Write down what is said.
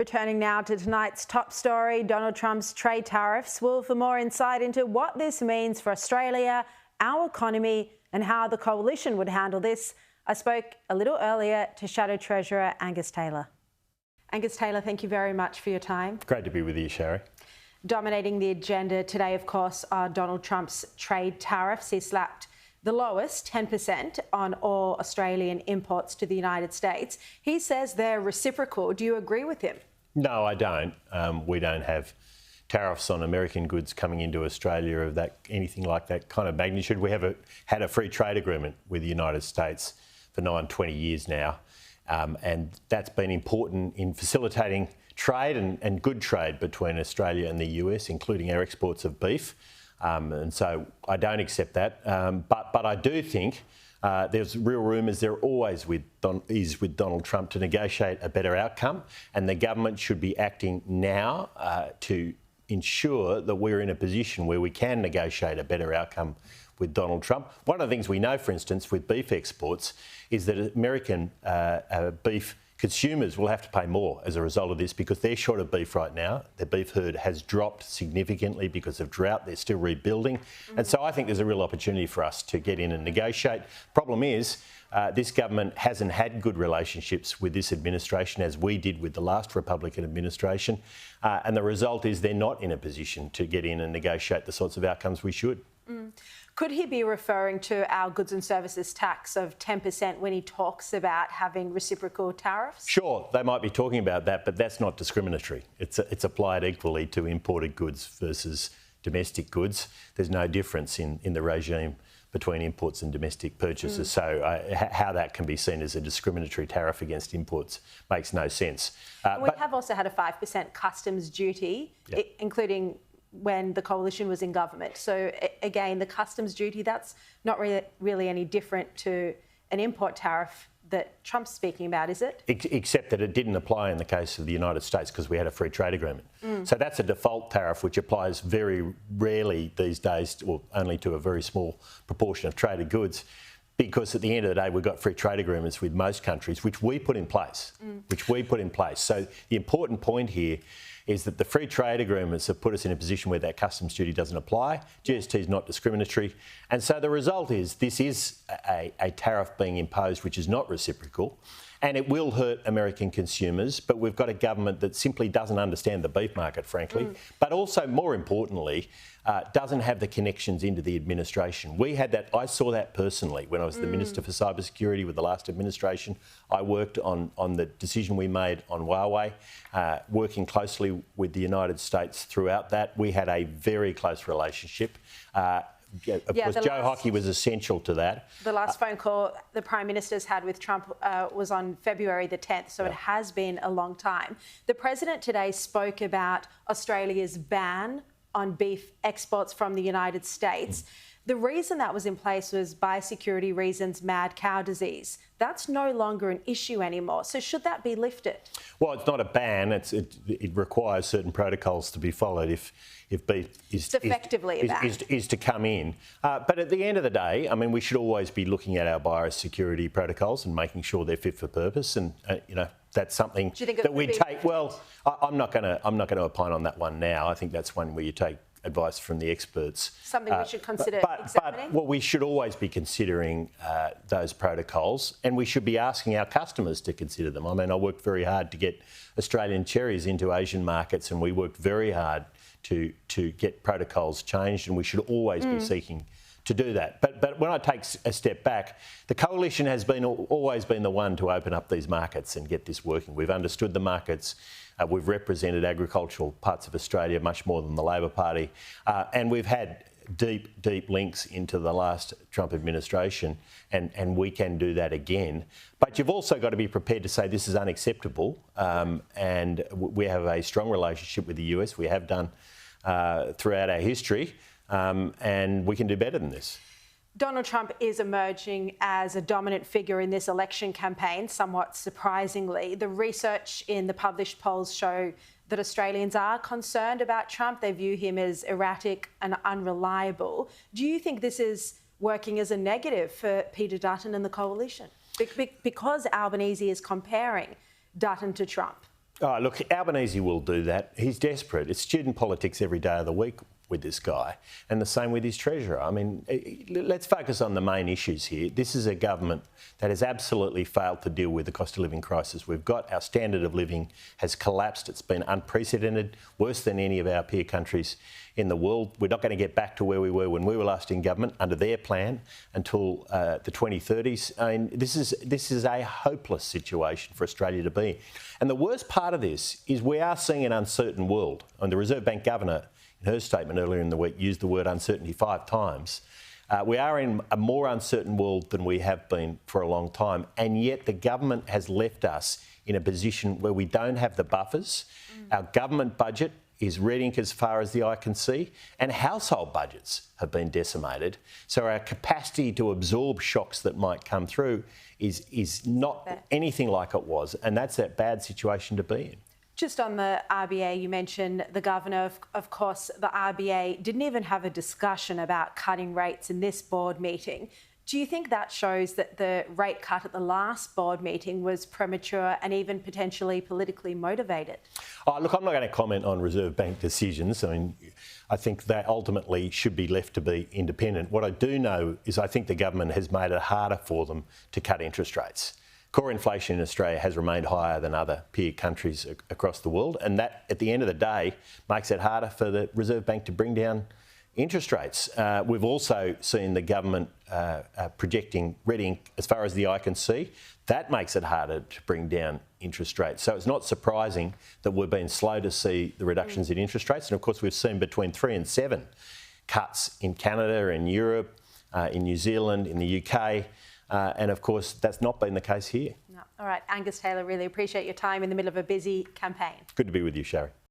Returning now to tonight's top story, Donald Trump's trade tariffs. Well, for more insight into what this means for Australia, our economy, and how the coalition would handle this, I spoke a little earlier to Shadow Treasurer Angus Taylor. Angus Taylor, thank you very much for your time. Great to be with you, Sharri. Dominating the agenda today, of course, are Donald Trump's trade tariffs. He slapped the lowest, 10%, on all Australian imports to the United States. He says they're reciprocal. Do you agree with him? No, I don't. We don't have tariffs on American goods coming into Australia of anything like that kind of magnitude. We have had a free trade agreement with the United States for 20 years now, and that's been important in facilitating trade and good trade between Australia and the US, including our exports of beef. And so I don't accept that. But I do think there's real rumours there always with Donald Trump to negotiate a better outcome, and the government should be acting now to ensure that we're in a position where we can negotiate a better outcome with Donald Trump. One of the things we know, for instance, with beef exports is that American beef consumers will have to pay more as a result of this because they're short of beef right now. Their beef herd has dropped significantly because of drought. They're still rebuilding. And so I think there's a real opportunity for us to get in and negotiate. Problem is, this government hasn't had good relationships with this administration as we did with the last Republican administration. And the result is they're not in a position to get in and negotiate the sorts of outcomes we should. Could he be referring to our goods and services tax of 10% when he talks about having reciprocal tariffs? Sure, they might be talking about that, but that's not discriminatory. It's applied equally to imported goods versus domestic goods. There's no difference in the regime between imports and domestic purchases. So how that can be seen as a discriminatory tariff against imports makes no sense. We have also had a 5% customs duty, including when the coalition was in government. So again, the customs duty, that's not really any different to an import tariff that Trump's speaking about, is it? Except that it didn't apply in the case of the United States because we had a free trade agreement. So that's a default tariff which applies very rarely these days, or only to a very small proportion of traded goods, because at the end of the day we've got free trade agreements with most countries which we put in place. So the important point here is that the free trade agreements have put us in a position where that customs duty doesn't apply. GST is not discriminatory. And so the result is this is a tariff being imposed which is not reciprocal, and it will hurt American consumers, but we've got a government that simply doesn't understand the beef market, frankly, but also, more importantly, doesn't have the connections into the administration. We had that. I saw that personally when I was the Minister for Cybersecurity with the last administration. I worked on the decision we made on Huawei, working closely with the United States throughout that. We had a very close relationship. Of course, Joe Hockey was essential to that. The last phone call the Prime Minister's had with Trump was on February the 10th, so it has been a long time. The President today spoke about Australia's ban on beef exports from the United States. The reason that was in place was biosecurity reasons, mad cow disease. That's no longer an issue anymore. So should that be lifted? Well, it's not a ban. It requires certain protocols to be followed if beef is to come in. But at the end of the day, I mean, we should always be looking at our biosecurity protocols and making sure they're fit for purpose. And that's something that we take. Well, I'm not going to opine on that one now. I think that's one where you take advice from the experts. Something we should consider examining? Well, we should always be considering those protocols, and we should be asking our customers to consider them. I mean, I worked very hard to get Australian cherries into Asian markets, and we worked very hard to get protocols changed, and we should always be seeking to do that. But when I take a step back, the coalition has always been the one to open up these markets and get this working. We've understood the markets. We've represented agricultural parts of Australia much more than the Labor Party. And we've had deep links into the last Trump administration, and we can do that again. But you've also got to be prepared to say this is unacceptable. And we have a strong relationship with the US. We have done throughout our history. And we can do better than this. Donald Trump is emerging as a dominant figure in this election campaign, somewhat surprisingly. The research in the published polls show that Australians are concerned about Trump. They view him as erratic and unreliable. Do you think this is working as a negative for Peter Dutton and the coalition? Because Albanese is comparing Dutton to Trump. Oh, look, Albanese will do that. He's desperate. It's student politics every day of the week with this guy, and the same with his treasurer. I mean, let's focus on the main issues here. This is a government that has absolutely failed to deal with the cost of living crisis. We've got our standard of living has collapsed. It's been unprecedented, worse than any of our peer countries in the world. We're not going to get back to where we were when we were last in government under their plan until the 2030s. I mean, this is a hopeless situation for Australia to be in. And the worst part of this is we are seeing an uncertain world. And the Reserve Bank Governor, in her statement earlier in the week, used the word uncertainty 5 times. We are in a more uncertain world than we have been for a long time, and yet the government has left us in a position where we don't have the buffers. Our government budget is red ink as far as the eye can see, and household budgets have been decimated. So our capacity to absorb shocks that might come through is not anything like it was, and that's a bad situation to be in. Just on the RBA, you mentioned the governor. Of course, the RBA didn't even have a discussion about cutting rates in this board meeting. Do you think that shows that the rate cut at the last board meeting was premature and even potentially politically motivated? Oh, look, I'm not going to comment on Reserve Bank decisions. I mean, I think they ultimately should be left to be independent. What I do know is I think the government has made it harder for them to cut interest rates. Core inflation in Australia has remained higher than other peer countries across the world, and that, at the end of the day, makes it harder for the Reserve Bank to bring down interest rates. We've also seen the government projecting red ink as far as the eye can see. That makes it harder to bring down interest rates. So it's not surprising that we've been slow to see the reductions in interest rates. And of course, we've seen between 3 and 7 cuts in Canada, in Europe, in New Zealand, in the UK. And of course, that's not been the case here. No. All right, Angus Taylor, really appreciate your time in the middle of a busy campaign. Good to be with you, Sharri.